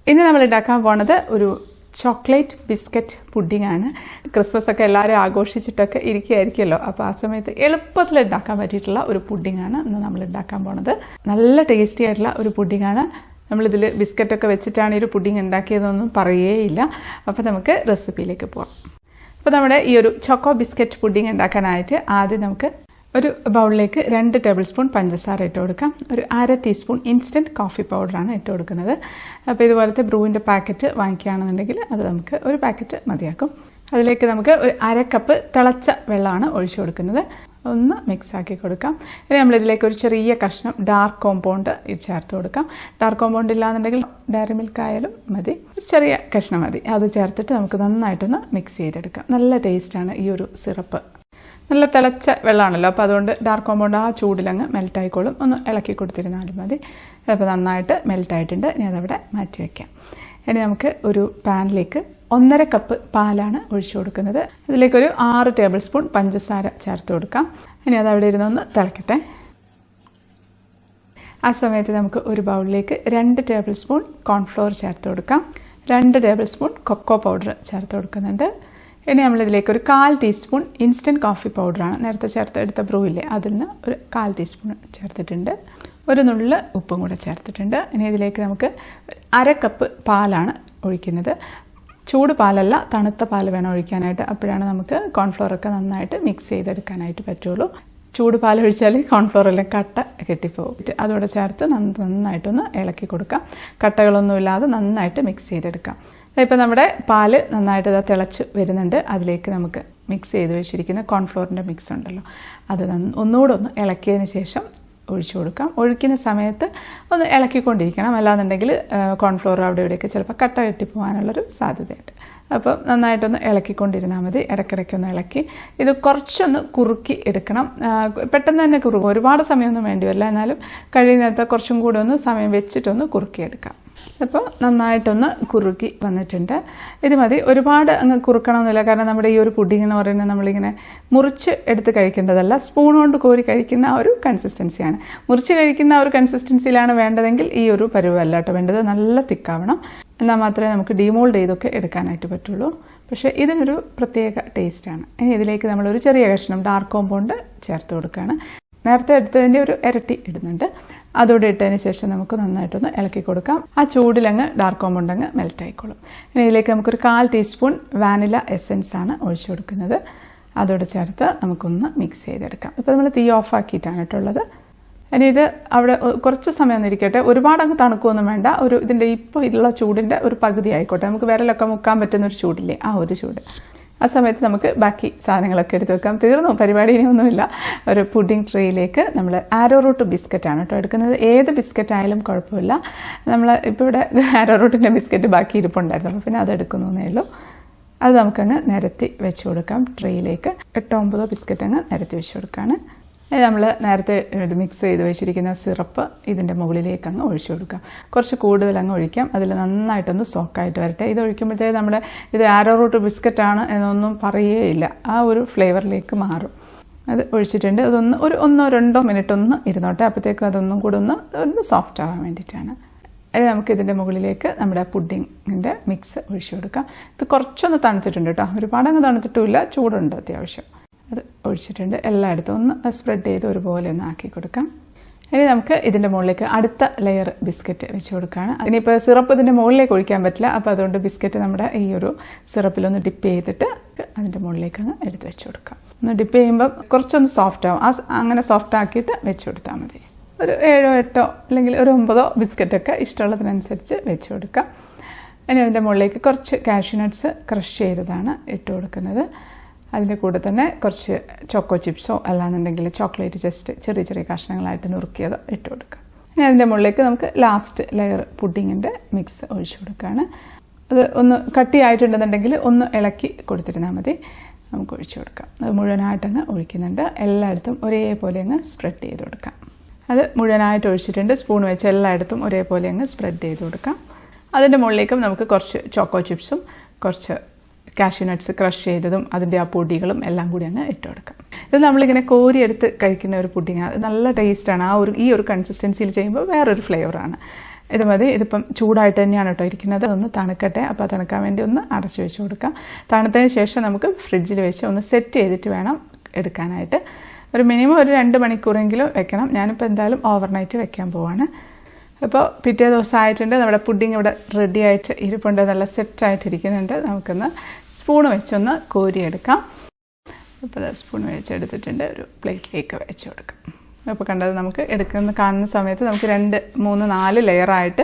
ഇന്ന് നമ്മൾ ഉണ്ടാക്കാൻ പോണത് ഒരു ചോക്ലേറ്റ് ബിസ്ക്കറ്റ് പുഡിംഗ് ആണ്. ക്രിസ്മസ് ഒക്കെ എല്ലാവരും ആഘോഷിച്ചിട്ടൊക്കെ ഇരിക്കുകയായിരിക്കുമല്ലോ. അപ്പോൾ ആ സമയത്ത് എളുപ്പത്തിൽ ഉണ്ടാക്കാൻ പറ്റിയിട്ടുള്ള ഒരു പുഡിംഗ് ആണ് ഇന്ന് നമ്മൾ ഉണ്ടാക്കാൻ പോണത്. നല്ല ടേസ്റ്റി ആയിട്ടുള്ള ഒരു പുഡിംഗ് ആണ്. നമ്മളിതിൽ ബിസ്ക്കറ്റൊക്കെ വെച്ചിട്ടാണ് ഈ ഒരു പുഡിംഗ് ഉണ്ടാക്കിയതെന്നൊന്നും പറയുകയില്ല. അപ്പോൾ നമുക്ക് റെസിപ്പിയിലേക്ക് പോകാം. അപ്പോൾ നമ്മുടെ ഈ ഒരു ചോക്കോ ബിസ്ക്കറ്റ് പുഡിംഗ് ഉണ്ടാക്കാനായിട്ട് ആദ്യം നമുക്ക് ഒരു ബൗളിലേക്ക് 2 ടേബിൾ സ്പൂൺ പഞ്ചസാര ഇട്ട് കൊടുക്കാം. ഒരു 1/2 ടീസ്പൂൺ ഇൻസ്റ്റൻറ്റ് കോഫി പൗഡറാണ് ഇട്ട് കൊടുക്കുന്നത്. അപ്പോൾ ഇതുപോലത്തെ ബ്രൂവിൻ്റെ പാക്കറ്റ് വാങ്ങിക്കുകയാണെന്നുണ്ടെങ്കിൽ അത് നമുക്ക് ഒരു പാക്കറ്റ് മതിയാക്കും. അതിലേക്ക് നമുക്ക് ഒരു 1/2 കപ്പ് തിളച്ച വെള്ളമാണ് ഒഴിച്ചു കൊടുക്കുന്നത്. ഒന്ന് മിക്സ് ആക്കി കൊടുക്കാം. ഇനി നമ്മളിതിലേക്ക് ഒരു ചെറിയ കഷ്ണം ഡാർക്ക് കോമ്പൗണ്ട് ചേർത്ത് കൊടുക്കാം. ഡാർക്ക് കോമ്പൗണ്ട് ഇല്ലാന്നുണ്ടെങ്കിൽ ഡയറി മിൽക്ക് ആയാലും മതി, ഒരു ചെറിയ കഷ്ണം മതി. അത് ചേർത്തിട്ട് നമുക്ക് നന്നായിട്ടൊന്ന് മിക്സ് ചെയ്തെടുക്കാം. നല്ല ടേസ്റ്റാണ് ഈ ഒരു സിറപ്പ്. നല്ല തിളച്ച വെള്ളമാണല്ലോ, അപ്പോൾ അതുകൊണ്ട് ഡാർക്ക് കോമ്പൗണ്ട് ആ ചൂടിലങ്ങ് മെൽറ്റായിക്കോളും. ഒന്ന് ഇളക്കി കൊടുത്തിരുന്നാലും മതി. അപ്പോൾ നന്നായിട്ട് മെൽറ്റായിട്ടുണ്ട്. ഇനി അതവിടെ മാറ്റി വയ്ക്കാം. ഇനി നമുക്ക് ഒരു പാനിലേക്ക് 1.5 കപ്പ് പാലാണ് ഒഴിച്ചു കൊടുക്കുന്നത്. അതിലേക്കൊരു 6 ടേബിൾ സ്പൂൺ പഞ്ചസാര ചേർത്ത് കൊടുക്കാം. ഇനി അതവിടെ ഇരുന്നൊന്ന് തിളക്കട്ടെ. ആ സമയത്ത് നമുക്ക് ഒരു ബൗളിലേക്ക് 2 ടേബിൾ സ്പൂൺ കോൺഫ്ലോർ ചേർത്ത് കൊടുക്കാം. 2 ടേബിൾ സ്പൂൺ കൊക്കോ പൗഡർ ചേർത്ത് കൊടുക്കുന്നുണ്ട്. ഇനി നമ്മളിതിലേക്ക് ഒരു 1/4 ടീസ്പൂൺ ഇൻസ്റ്റൻറ്റ് കോഫി പൗഡറാണ് നേരത്തെ എടുത്ത ബ്രൂ ഇല്ലേ, അതിൽ നിന്ന് ഒരു 1/4 ടീസ്പൂൺ ചേർത്തിട്ടുണ്ട്. ഒരു നുള്ള് ഉപ്പും കൂടെ ചേർത്തിട്ടുണ്ട്. ഇനി ഇതിലേക്ക് നമുക്ക് 1/2 കപ്പ് പാലാണ് ഒഴിക്കുന്നത്. ചൂട് പാലല്ല, തണുത്ത പാൽ വേണം ഒഴിക്കാനായിട്ട്. അപ്പോഴാണ് നമുക്ക് കോൺഫ്ലോറൊക്കെ നന്നായിട്ട് മിക്സ് ചെയ്തെടുക്കാനായിട്ട് പറ്റുള്ളൂ. ചൂട് പാൽ ഒഴിച്ചാൽ കോൺഫ്ലോറെല്ലാം കട്ട കെട്ടിപ്പോകും. അതോടെ ചേർത്ത് നന്നായിട്ടൊന്ന് ഇളക്കി കൊടുക്കാം. കട്ടകളൊന്നുമില്ലാതെ നന്നായിട്ട് മിക്സ് ചെയ്തെടുക്കാം. ഇപ്പോൾ നമ്മുടെ പാല് നന്നായിട്ട് തിളച്ച് വരുന്നുണ്ട്. അതിലേക്ക് നമുക്ക് മിക്സ് ചെയ്ത് വെച്ചിരിക്കുന്ന കോൺഫ്ലോറിൻ്റെ മിക്സ് ഉണ്ടല്ലോ, അത് ഒന്നുകൂടെ ഒന്ന് ഇളക്കിയതിന് ശേഷം ഒഴിച്ചു കൊടുക്കാം. ഒഴിക്കുന്ന സമയത്ത് ഒന്ന് ഇളക്കിക്കൊണ്ടിരിക്കണം, അല്ലാന്നുണ്ടെങ്കിൽ കോൺഫ്ലോർ അവിടെ ഇവിടെയൊക്കെ ചിലപ്പോൾ കട്ട കെട്ടിപ്പോകാനുള്ളൊരു സാധ്യതയുണ്ട്. അപ്പോൾ നന്നായിട്ടൊന്ന് ഇളക്കിക്കൊണ്ടിരുന്നാൽ മതി. ഇടയ്ക്കിടയ്ക്കൊന്ന് ഇളക്കി ഇത് കുറച്ചൊന്ന് കുറുക്കി എടുക്കണം. പെട്ടെന്ന് തന്നെ കുറുക്കും, ഒരുപാട് സമയമൊന്നും വേണ്ടി വരില്ല. എന്നാലും കഴിയുന്നിടത്ത് കുറച്ചും കൂടെ ഒന്ന് സമയം വെച്ചിട്ടൊന്ന് കുറുക്കിയെടുക്കാം. അപ്പോൾ നന്നായിട്ടൊന്ന് കുറുക്കി വന്നിട്ടുണ്ട്. ഇത് മതി, ഒരുപാട് അങ്ങ് കുറുക്കണമെന്നില്ല. കാരണം നമ്മുടെ ഈ ഒരു പുഡിംഗ് എന്ന് പറയുന്നത് നമ്മളിങ്ങനെ മുറിച്ച് എടുത്ത് കഴിക്കേണ്ടതല്ല, സ്പൂൺ കൊണ്ട് കോരി കഴിക്കുന്ന ആ ഒരു കൺസിസ്റ്റൻസിയാണ്. മുറിച്ച് കഴിക്കുന്ന ആ ഒരു കൺസിസ്റ്റൻസിയിലാണ് വേണ്ടതെങ്കിൽ ഈ ഒരു പരുവല്ല കേട്ടോ വേണ്ടത്. നല്ല തിക്കാവണം, എന്നാൽ മാത്രമേ നമുക്ക് ഡീമോൾഡ് ചെയ്തൊക്കെ എടുക്കാനായിട്ട് പറ്റുള്ളൂ. പക്ഷേ ഇതിനൊരു പ്രത്യേക ടേസ്റ്റാണ്. ഇനി ഇതിലേക്ക് നമ്മളൊരു ചെറിയ കഷ്ണം ഡാർക്ക് കോമ്പൗണ്ട് ചേർത്ത് കൊടുക്കുകയാണ്. നേരത്തെ എടുത്തതിൻ്റെ ഒരു ഇരട്ടി ഇടുന്നുണ്ട്. അതോടെ ഇട്ടതിന് ശേഷം നമുക്ക് നന്നായിട്ടൊന്ന് ഇളക്കി കൊടുക്കാം. ആ ചൂടിലങ്ങ് ഡാർക്ക് കോമ്പൗണ്ട് അങ്ങ് മെൽറ്റ് ആയിക്കോളും. ഇനി ഇതിലേക്ക് നമുക്കൊരു 1/4 ടീസ്പൂൺ വാനില എസെൻസ് ആണ് ഒഴിച്ചു കൊടുക്കുന്നത്. അതോടെ ചേർത്ത് നമുക്കൊന്ന് മിക്സ് ചെയ്തെടുക്കാം. ഇപ്പോൾ നമ്മൾ തീ ഓഫ് ആക്കിയിട്ടാണ് കേട്ടുള്ളത്. ഇനി ഇത് അവിടെ കുറച്ച് സമയം ഒന്നിരിക്കട്ടെ. ഒരുപാട് അങ്ങ് തണുക്കൊന്നും വേണ്ട. ഇതിൻ്റെ ഇപ്പോൾ ഉള്ള ചൂടിൻ്റെ ഒരു പകുതി ആയിക്കോട്ടെ. നമുക്ക് വിരലൊക്കെ മുക്കാൻ പറ്റുന്ന ഒരു ചൂടില്ലേ, ആ ഒരു ചൂട്. ആ സമയത്ത് നമുക്ക് ബാക്കി സാധനങ്ങളൊക്കെ എടുത്ത് വെക്കാം. തീർന്നു പരിപാടി, ഇനിയൊന്നുമില്ല. ഒരു പുഡിംഗ് ട്രേയിലേക്ക് നമ്മൾ ആരോറൂട്ട് ബിസ്ക്കറ്റാണ് കേട്ടോ എടുക്കുന്നത്. ഏത് ബിസ്ക്കറ്റ് ആയാലും കുഴപ്പമില്ല. നമ്മൾ ഇപ്പോൾ ഇവിടെ ആരോറൂട്ടിൻ്റെ ബിസ്ക്കറ്റ് ബാക്കി ഇരിപ്പുണ്ടായിരുന്നു, അപ്പോൾ പിന്നെ അതെടുക്കുന്നേ ഉള്ളൂ. അത് നമുക്കങ്ങ് നിരത്തി വെച്ച് കൊടുക്കാം. ട്രേയിലേക്ക് 8-9 ബിസ്ക്കറ്റ് അങ്ങ് നിരത്തി വെച്ച് കൊടുക്കുകയാണ്. നമ്മൾ നേരത്തെ മിക്സ് ചെയ്ത് വെച്ചിരിക്കുന്ന സിറപ്പ് ഇതിൻ്റെ മുകളിലേക്ക് അങ്ങ് ഒഴിച്ചു കൊടുക്കാം. കുറച്ച് കൂടുതൽ അങ്ങ് ഒഴിക്കാം. അതിൽ നന്നായിട്ടൊന്ന് സോക്കായിട്ട് വരട്ടെ. ഇത് ഒഴിക്കുമ്പോഴത്തേക്ക് നമ്മുടെ ഇത് ആരോറൂട്ട് ബിസ്ക്കറ്റാണ് എന്നൊന്നും പറയുകയില്ല, ആ ഒരു ഫ്ലേവറിലേക്ക് മാറും. അത് ഒഴിച്ചിട്ടുണ്ട്. അതൊന്ന് ഒരു 1-2 മിനിറ്റ് ഒന്ന് ഇരുന്നോട്ടെ. അപ്പോഴത്തേക്കും അതൊന്നും കൂടെ ഒന്ന് സോഫ്റ്റ് ആവാൻ വേണ്ടിയിട്ടാണ്. അത് നമുക്ക് ഇതിൻ്റെ മുകളിലേക്ക് നമ്മുടെ പുഡിങ്ങിൻ്റെ മിക്സ് ഒഴിച്ചു കൊടുക്കാം. ഇത് കുറച്ചൊന്ന് തണുത്തിട്ടുണ്ട് കേട്ടോ, ഒരുപാടങ്ങ് തണുത്തിട്ടുമില്ല, ചൂടുണ്ട് അത്യാവശ്യം. അത് ഒഴിച്ചിട്ടുണ്ട്. എല്ലായിടത്തും ഒന്ന് സ്പ്രെഡ് ചെയ്ത് ഒരുപോലെ ഒന്ന് ആക്കി കൊടുക്കാം. ഇനി നമുക്ക് ഇതിൻ്റെ മുകളിലേക്ക് അടുത്ത ലെയർ ബിസ്ക്കറ്റ് വെച്ച് കൊടുക്കുകയാണ്. ഇനിയിപ്പോൾ സിറപ്പ് ഇതിൻ്റെ മുകളിലേക്ക് ഒഴിക്കാൻ പറ്റില്ല, അപ്പോൾ അതുകൊണ്ട് ബിസ്ക്കറ്റ് നമ്മുടെ ഈ ഒരു സിറപ്പിലൊന്ന് ഡിപ്പ് ചെയ്തിട്ട് അതിൻ്റെ മുകളിലേക്ക് അങ്ങ് എടുത്ത് വെച്ച് കൊടുക്കാം. ഒന്ന് ഡിപ്പ് ചെയ്യുമ്പോൾ കുറച്ചൊന്ന് സോഫ്റ്റ് ആവും. അങ്ങനെ സോഫ്റ്റ് ആക്കിയിട്ട് വെച്ച് കൊടുത്താൽ മതി. ഒരു 7-8 അല്ലെങ്കിൽ ഒരു 9 ബിസ്ക്കറ്റൊക്കെ ഇഷ്ടമുള്ളതിനനുസരിച്ച് വെച്ച് കൊടുക്കാം. ഇനി അതിൻ്റെ മുകളിലേക്ക് കുറച്ച് കാഷ്യൂ നട്ട്സ് ക്രഷ് ചെയ്തതാണ് ഇട്ട് കൊടുക്കുന്നത്. അതിൻ്റെ കൂടെ തന്നെ കുറച്ച് ചോക്കോ ചിപ്സോ അല്ലാന്നുണ്ടെങ്കിൽ ചോക്ലേറ്റ് ജസ്റ്റ് ചെറിയ ചെറിയ കഷ്ണങ്ങളായിട്ട് നുറുക്കിയത് ഇട്ട് കൊടുക്കാം. ഇനി അതിൻ്റെ മുകളിലേക്ക് നമുക്ക് ലാസ്റ്റ് ലെയർ പുഡിങ്ങിൻ്റെ മിക്സ് ഒഴിച്ചു കൊടുക്കുകയാണ്. അത് ഒന്ന് കട്ടിയായിട്ടുണ്ടെന്നുണ്ടെങ്കിൽ ഒന്ന് ഇളക്കി കൊടുത്തിരുന്നാൽ മതി. നമുക്ക് ഒഴിച്ചു കൊടുക്കാം. അത് മുഴുവനായിട്ടങ്ങ് ഒഴിക്കുന്നുണ്ട്. എല്ലായിടത്തും ഒരേപോലെ അങ്ങ് സ്പ്രെഡ് ചെയ്ത് കൊടുക്കാം. അത് മുഴുവനായിട്ട് ഒഴിച്ചിട്ടുണ്ട്. സ്പൂൺ വെച്ച് എല്ലായിടത്തും ഒരേപോലെ അങ്ങ് സ്പ്രെഡ് ചെയ്ത് കൊടുക്കാം. അതിൻ്റെ മുകളിലേക്കും നമുക്ക് കുറച്ച് ചോക്കോ ചിപ്സും കുറച്ച് കാഷ്യൂ നട്ട്സ് ക്രഷ് ചെയ്തതും അതിൻ്റെ ആ പൊടികളും എല്ലാം കൂടി അങ്ങ് ഇട്ട് കൊടുക്കാം. ഇത് നമ്മളിങ്ങനെ കോരിയെടുത്ത് കഴിക്കുന്ന ഒരു പുഡിങ്ങാണ്. നല്ല ടേസ്റ്റാണ്. ഈ ഒരു കൺസിസ്റ്റൻസിയിൽ ചെയ്യുമ്പോൾ വേറൊരു ഫ്ലേവറാണ്. ഇത് മതി. ഇതിപ്പം ചൂടായിട്ട് തന്നെയാണ് കേട്ടോ ഇരിക്കുന്നത്. ഒന്ന് തണുക്കട്ടെ. അപ്പോൾ തണുക്കാൻ വേണ്ടി ഒന്ന് അടച്ചു വെച്ച് കൊടുക്കാം. തണുത്തതിന് ശേഷം നമുക്ക് ഫ്രിഡ്ജിൽ വെച്ച് ഒന്ന് സെറ്റ് ചെയ്തിട്ട് വേണം എടുക്കാനായിട്ട്. ഒരു മിനിമം ഒരു 2 മണിക്കൂറെങ്കിലും വെക്കണം. ഞാനിപ്പോൾ എന്തായാലും ഓവർനൈറ്റ് വെക്കാൻ പോവാണ്. അപ്പോൾ പിറ്റേ ദിവസം ആയിട്ടുണ്ട്. നമ്മുടെ പുഡിംഗ് ഇവിടെ റെഡി ആയിട്ട് ഇരിപ്പുണ്ട്. നല്ല സെറ്റായിട്ടിരിക്കുന്നുണ്ട്. നമുക്കൊന്ന് സ്പൂൺ വെച്ചൊന്ന് കോരിയെടുക്കാം. അപ്പോൾ സ്പൂൺ വെച്ചെടുത്തിട്ടുണ്ട്. ഒരു പ്ലേറ്റിലേക്ക് വെച്ച് കൊടുക്കാം. അപ്പോൾ കണ്ടത് നമുക്ക് കാണുന്ന സമയത്ത് നമുക്ക് 2, 3, 4 ലെയറായിട്ട്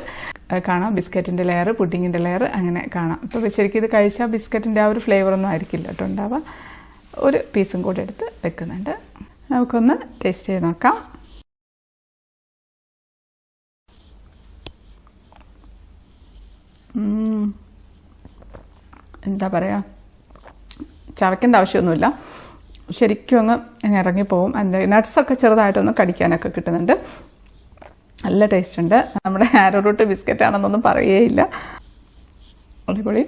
കാണാം. ബിസ്ക്കറ്റിൻ്റെ ലെയർ, പുഡിങ്ങിൻ്റെ ലെയർ അങ്ങനെ കാണാം. അപ്പോൾ ശരിക്കും ഇത് കഴിച്ചാൽ ബിസ്ക്കറ്റിൻ്റെ ആ ഒരു ഫ്ലേവറൊന്നും ആയിരിക്കില്ല കേട്ടോ ഉണ്ടാവുക. ഒരു പീസും കൂടെ എടുത്ത് വെക്കുന്നുണ്ട്. നമുക്കൊന്ന് ടേസ്റ്റ് ചെയ്ത് നോക്കാം. എന്താ പറയുക, ചവയ്ക്കേണ്ട ആവശ്യമൊന്നുമില്ല. ശരിക്കും അങ്ങ് ഇറങ്ങിപ്പോവും. അതിൻ്റെ നട്ട്സൊക്കെ ചെറുതായിട്ടൊന്ന് കടിക്കാനൊക്കെ കിട്ടുന്നുണ്ട്. നല്ല ടേസ്റ്റ് ഉണ്ട്. നമ്മുടെ ആരോറൂട്ട് ബിസ്ക്കറ്റാണെന്നൊന്നും പറയുകയില്ല. അടിപൊളി.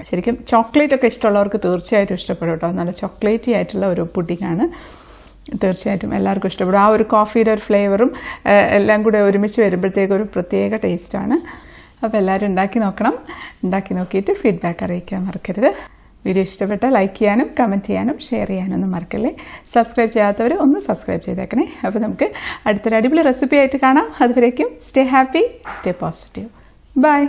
ശരിക്കും ചോക്ലേറ്റ് ഒക്കെ ഇഷ്ടമുള്ളവർക്ക് തീർച്ചയായിട്ടും ഇഷ്ടപ്പെടും കേട്ടോ. നല്ല ചോക്ലേറ്റി ആയിട്ടുള്ള ഒരു പുഡിങ്ങാണ്. തീർച്ചയായിട്ടും എല്ലാവർക്കും ഇഷ്ടപ്പെടും. ആ ഒരു കോഫിയുടെ ഒരു ഫ്ലേവറും എല്ലാം കൂടെ ഒരുമിച്ച് വരുമ്പോഴത്തേക്കും ഒരു പ്രത്യേക ടേസ്റ്റാണ്. അപ്പോൾ എല്ലാവരും ഉണ്ടാക്കി നോക്കണം. ഉണ്ടാക്കി നോക്കിയിട്ട് ഫീഡ്ബാക്ക് അറിയിക്കാൻ മറക്കരുത്. വീഡിയോ ഇഷ്ടപ്പെട്ടാൽ ലൈക്ക് ചെയ്യാനും കമൻറ്റ് ചെയ്യാനും ഷെയർ ചെയ്യാനൊന്നും മറക്കല്ലേ. സബ്സ്ക്രൈബ് ചെയ്യാത്തവർ ഒന്ന് സബ്സ്ക്രൈബ് ചെയ്തേക്കണേ. അപ്പോൾ നമുക്ക് അടുത്തൊരു അടിപൊളി റെസിപ്പി ആയിട്ട് കാണാം. അതുവരേക്കും stay happy, stay positive. By.